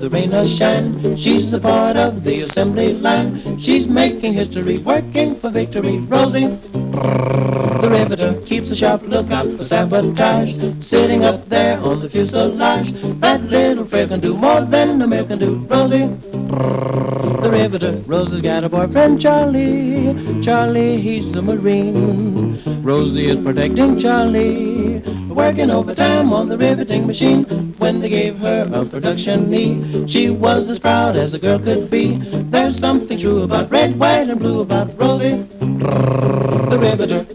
the rain or shine. She's a part of the assembly line. She's making history, working for victory. Rosie the Riveter keeps a sharp lookout for sabotage, sitting up there on the fuselage. That little frail can do more than a male can do. Rosie the Riveter. Rosie's got a boyfriend, Charlie. Charlie, he's a Marine. Rosie is protecting Charlie, working overtime on the riveting machine. When they gave her a production knee, she was as proud as a girl could be. There's something true about red, white, and blue about Rosie the Riveter.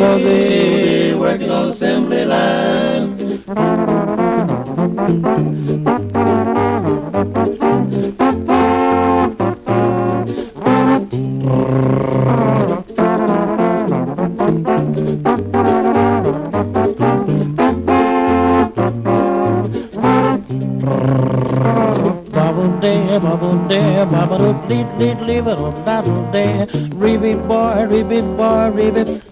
Rosie, working on assembly line. Bubble day, bubble dee dee leave it on that day. Rebeat boy, rebeat boy, rebeat.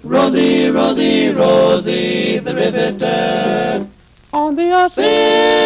Rosie, Rosie, Rosie the Riveter on the assembly